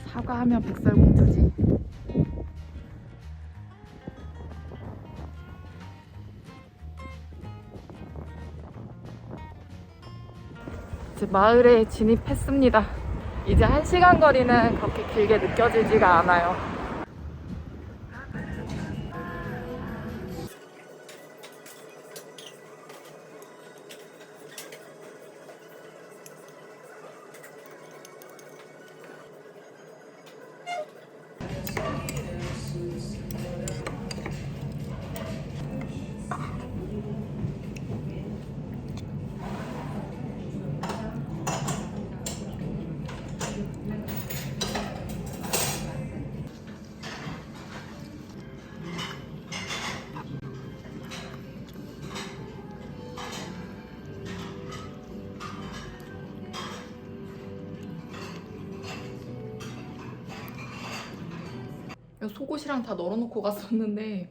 사과하면 백설공주지. 이제 마을에 진입했습니다. 이제 1시간 거리는 그렇게 길게 느껴지지가 않아요. 속옷이랑 다 널어놓고 갔었는데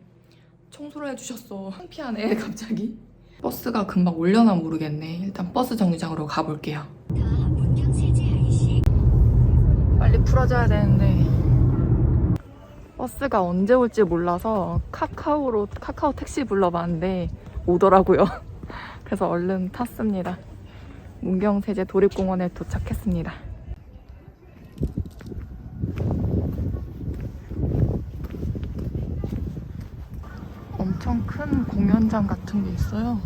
청소를 해주셨어. 창피하네 갑자기. 버스가 금방 올려나 모르겠네. 일단 버스 정류장으로 가볼게요. 빨리 풀어줘야 되는데 버스가 언제 올지 몰라서 카카오 택시 불러봤는데 오더라고요. 그래서 얼른 탔습니다. 문경세제 도립공원에 도착했습니다. 엄청 큰 공연장 같은 게 있어요.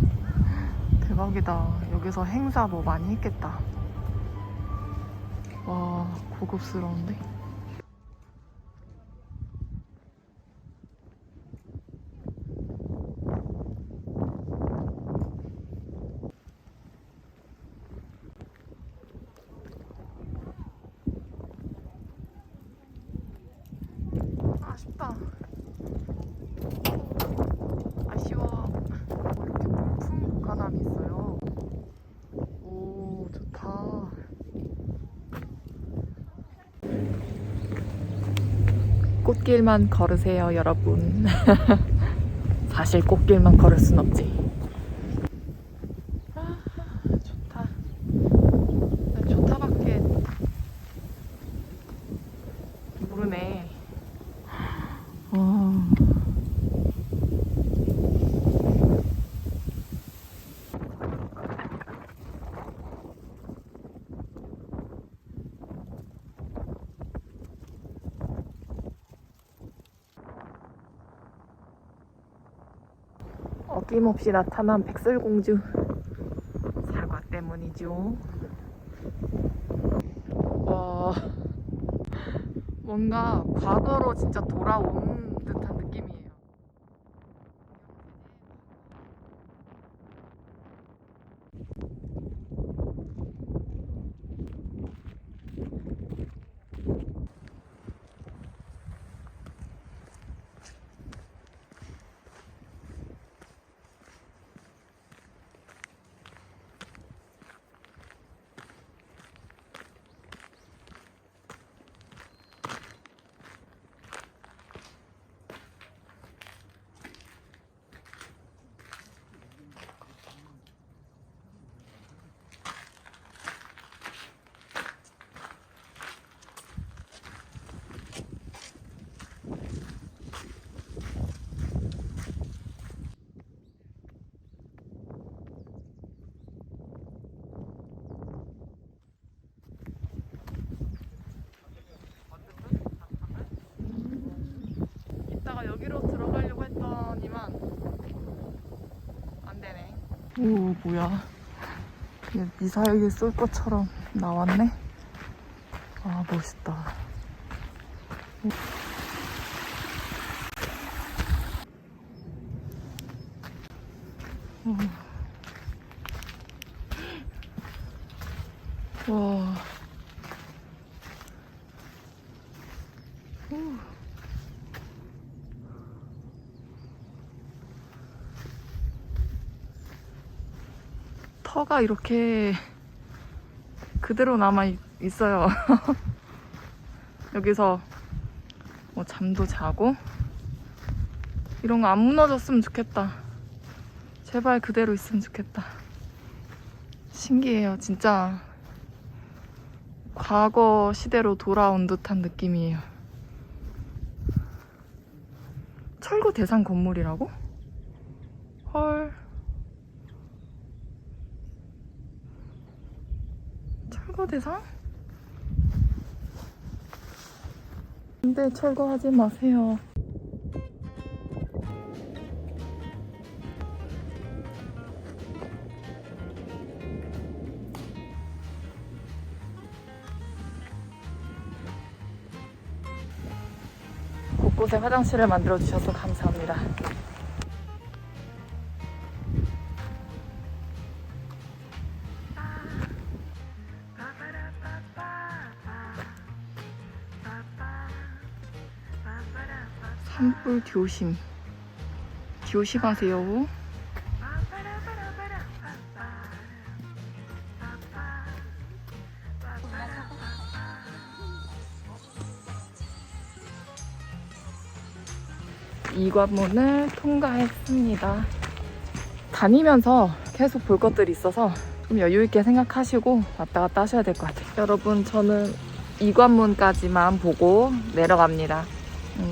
대박이다. 여기서 행사 뭐 많이 했겠다. 와, 고급스러운데? 아쉽다. 아쉬워. 이렇게 물품 관함이 있어요. 오, 좋다. 꽃길만 걸으세요, 여러분. 사실 꽃길만 걸을 순 없지. 아, 좋다. 좋다밖에 모르네. 어김없이 나타난 백설공주. 사과 때문이죠. 와, 뭔가 과거로 진짜 돌아온 듯한 느낌이에요. 여기로 들어가려고 했더니만 안 되네. 오, 뭐야. 미사일이 쏠 것처럼 나왔네. 아, 멋있다. 와. 터가 이렇게 그대로 남아 있어요. 여기서 뭐 잠도 자고 이런 거 안 무너졌으면 좋겠다. 제발 그대로 있으면 좋겠다. 신기해요. 진짜 과거 시대로 돌아온 듯한 느낌이에요. 철거 대상 건물이라고? 헐. 철거 대상? 근데 철거하지 마세요. 곳곳에 화장실을 만들어 주셔서 감사합니다. 산불 조심하세요. 이 관문을 통과했습니다. 다니면서 계속 볼 것들이 있어서 좀 여유있게 생각하시고 왔다 갔다 하셔야 될 것 같아요. 여러분, 저는 이 관문까지만 보고 내려갑니다.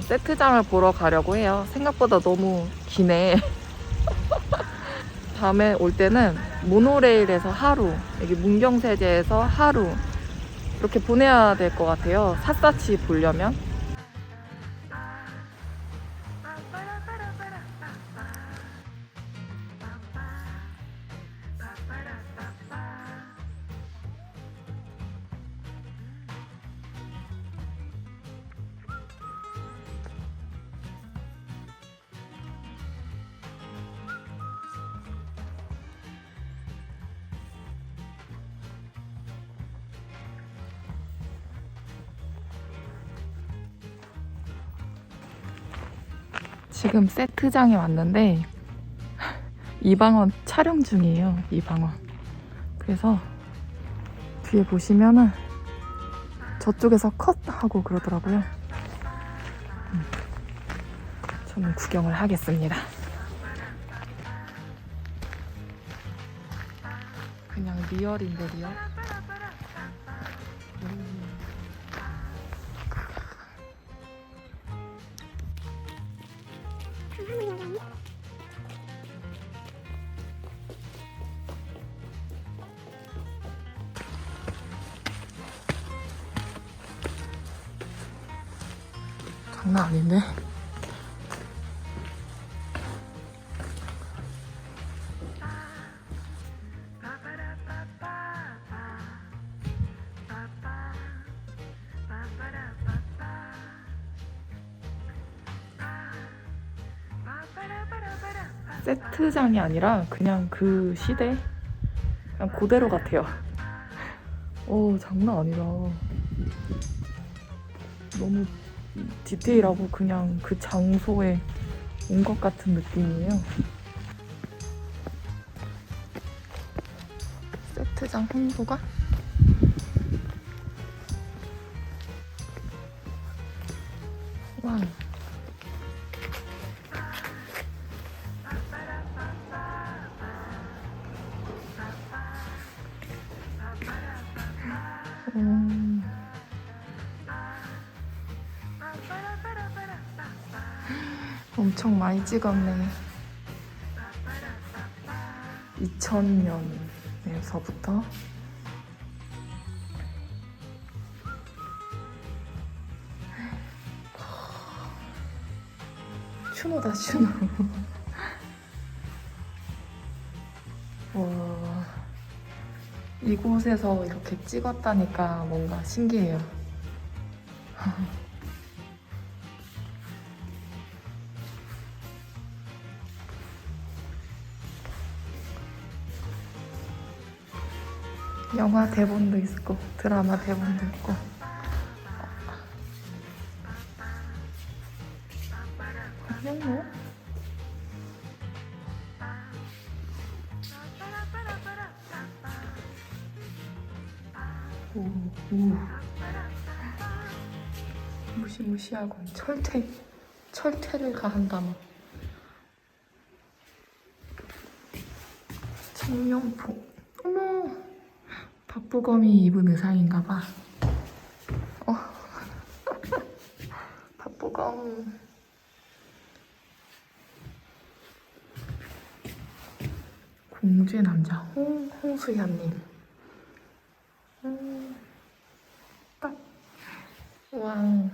세트장을 보러 가려고 해요. 생각보다 너무 기네. 다음에 올 때는 모노레일에서 하루, 여기 문경세제에서 하루 이렇게 보내야 될 것 같아요. 샅샅이 보려면. 지금 세트장에 왔는데 이방원 촬영 중이에요. 이방원. 그래서 뒤에 보시면은 저쪽에서 컷 하고 그러더라고요. 저는 구경을 하겠습니다. 그냥 리얼인데 리얼. 장난 아닌데? 세트장이 아니라 그냥 그 시대? 그냥 그대로 같아요. 장난 아니다. 너무 디테일하고 그냥 그 장소에 온 것 같은 느낌이에요. 세트장 홍보가? 와. 엄청 많이 찍었네. 2000년에서부터 추노다 추노. 와, 이곳에서 이렇게 찍었다니까 뭔가 신기해요. 영화 대본도 있고 드라마 대본도 있고. 안녕. 오. 무시무시하고 철퇴를 가한다마. 청룡포. 어머. 박보검이 입은 의상인가 봐. 박보검. 공주의 남자 홍수현님. 딱. 왕.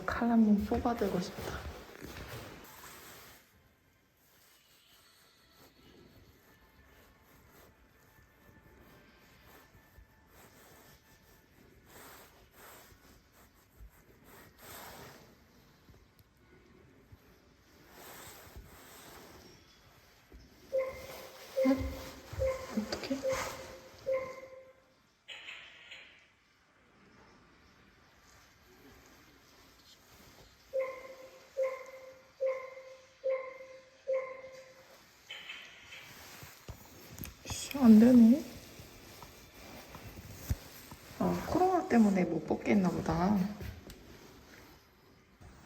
칼 한번 뽑아들고 싶다. 어떡해? 안 되네. 코로나 때문에 못 뽑겠나 보다.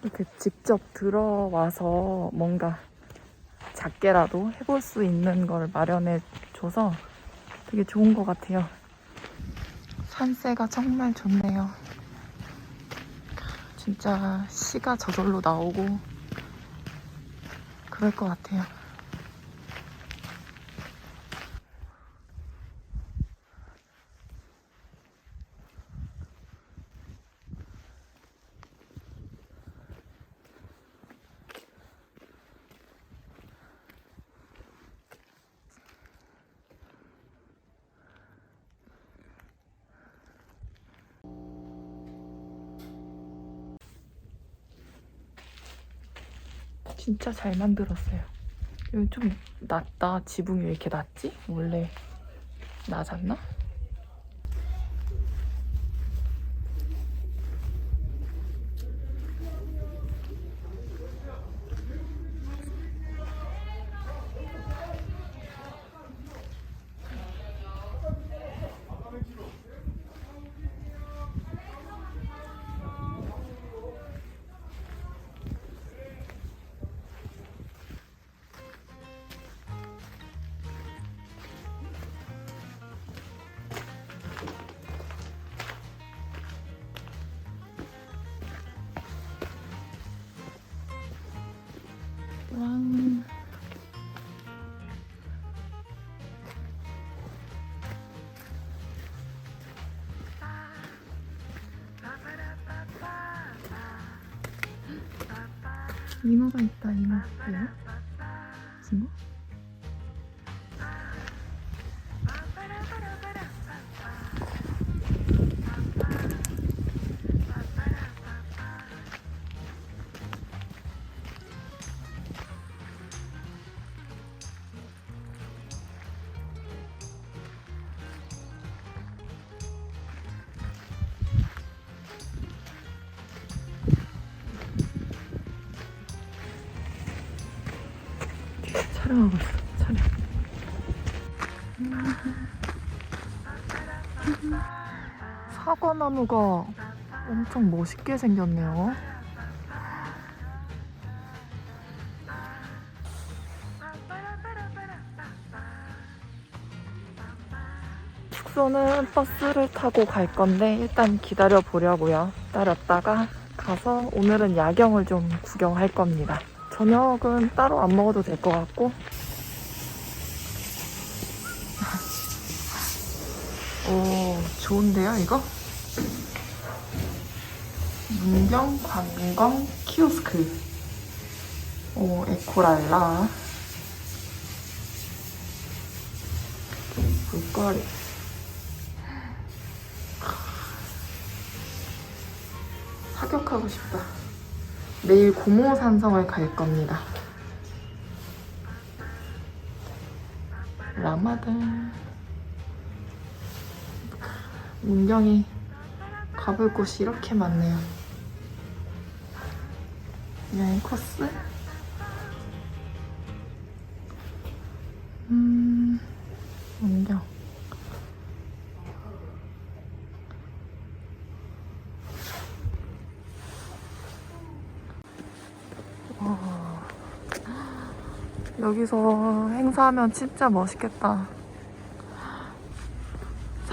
이렇게 직접 들어와서 뭔가 작게라도 해볼 수 있는 걸 마련해 줘서 되게 좋은 것 같아요. 산세가 정말 좋네요. 진짜 시가 저절로 나오고 그럴 것 같아요. 진짜 잘 만들었어요. 여기 좀 낮다. 지붕이 왜 이렇게 낮지? 원래 낮았나? 왕. 잉어가 있다. 잉어. 뭐야? 잉어? 촬영하고 있어. 촬영. 사과나무가 엄청 멋있게 생겼네요. 숙소는 버스를 타고 갈 건데 일단 기다려 보려고요. 기다렸다가 가서 오늘은 야경을 좀 구경할 겁니다. 저녁은 따로 안 먹어도 될 것 같고. 오, 좋은데요, 이거? 문경 관광 키오스크. 오, 에코랄라. 볼거리. 사격하고 싶다. 내일 고모산성을 갈 겁니다. 라마단. 문경이 가볼 곳이 이렇게 많네요. 여행 코스? 문경. 여기서 행사하면 진짜 멋있겠다.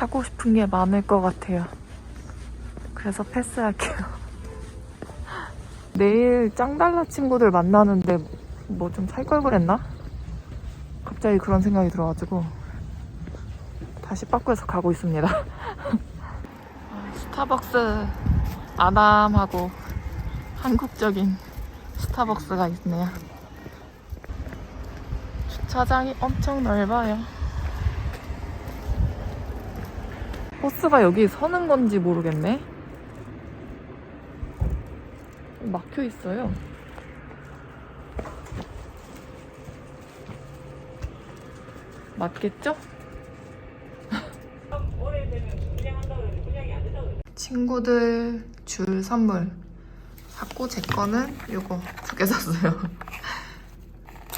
사고 싶은 게 많을 것 같아요. 그래서 패스할게요. 내일 짱달라 친구들 만나는데 뭐 좀 살 걸 그랬나? 갑자기 그런 생각이 들어가지고 다시 빠꾸에서 가고 있습니다. 스타벅스 아담하고 한국적인 스타벅스가 있네요. 주차장이 엄청 넓어요. 버스가 여기 서는 건지 모르겠네. 막혀 있어요. 맞겠죠? 친구들 줄 선물 받고 제 거는 요거 2개 샀어요.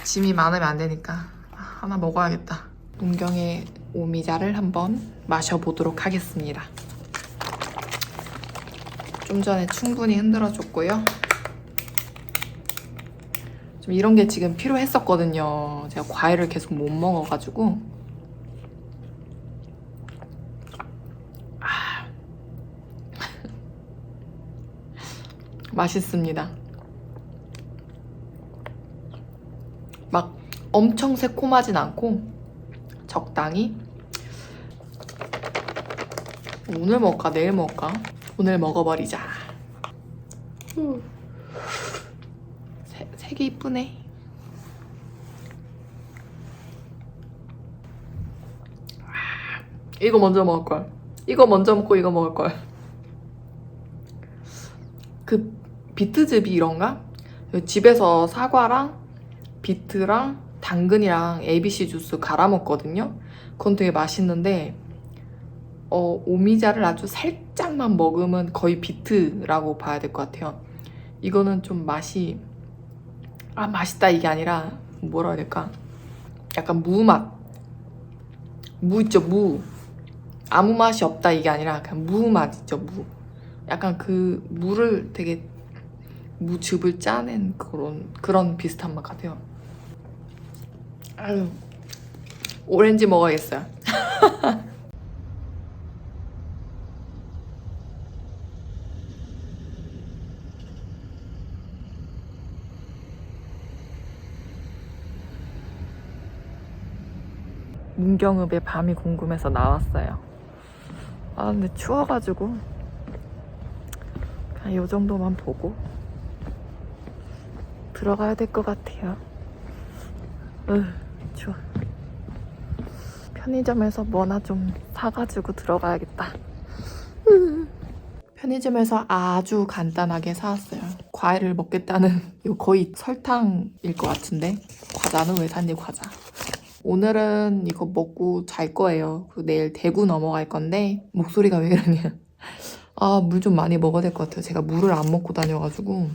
짐이 많으면 안 되니까 하나 먹어야겠다. 문경의 오미자를 한번 마셔보도록 하겠습니다. 좀 전에 충분히 흔들어줬고요. 좀 이런 게 지금 필요했었거든요. 제가 과일을 계속 못 먹어가지고. 맛있습니다. 막 엄청 새콤하진 않고 적당히. 오늘 먹을까 내일 먹을까? 오늘 먹어버리자. 색이 이쁘네. 이거 먼저 먹을걸. 이거 먼저 먹고 이거 먹을걸. 그 비트즙이 이런가? 집에서 사과랑 비트랑 당근이랑 ABC 주스 갈아 먹거든요. 그건 되게 맛있는데 오미자를 아주 살짝만 먹으면 거의 비트라고 봐야 될 것 같아요. 이거는 좀 맛이 맛있다 이게 아니라 뭐라 해야 될까? 약간 무맛. 무 있죠, 무. 아무 맛이 없다 이게 아니라 그냥 무맛 있죠, 무. 약간 그 무를 되게 무즙을 짜낸 그런 비슷한 맛 같아요. 아유, 오렌지 먹어야겠어요. 문경읍의 밤이 궁금해서 나왔어요. 근데 추워가지고 그냥 요 정도만 보고 들어가야 될 것 같아요. 추워. 편의점에서 뭐나 좀 사가지고 들어가야겠다. 편의점에서 아주 간단하게 사왔어요. 과일을 먹겠다는 이거 거의 설탕일 것 같은데 과자는 왜 샀니 과자. 오늘은 이거 먹고 잘 거예요. 그리고 내일 대구 넘어갈 건데 목소리가 왜 이러냐. 물 좀 많이 먹어야 될 것 같아요. 제가 물을 안 먹고 다녀가지고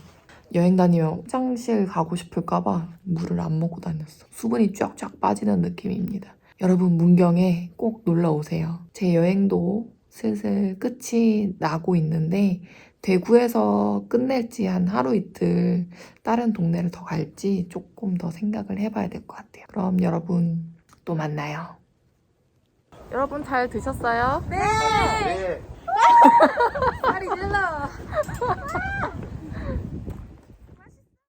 여행 다니면 화장실 가고 싶을까봐 물을 안 먹고 다녔어. 수분이 쫙쫙 빠지는 느낌입니다. 여러분 문경에 꼭 놀러 오세요. 제 여행도 슬슬 끝이 나고 있는데 대구에서 끝낼지 한 하루 이틀 다른 동네를 더 갈지 조금 더 생각을 해봐야 될 것 같아요. 그럼 여러분 또 만나요. 여러분 잘 드셨어요? 네! 빨리 질러.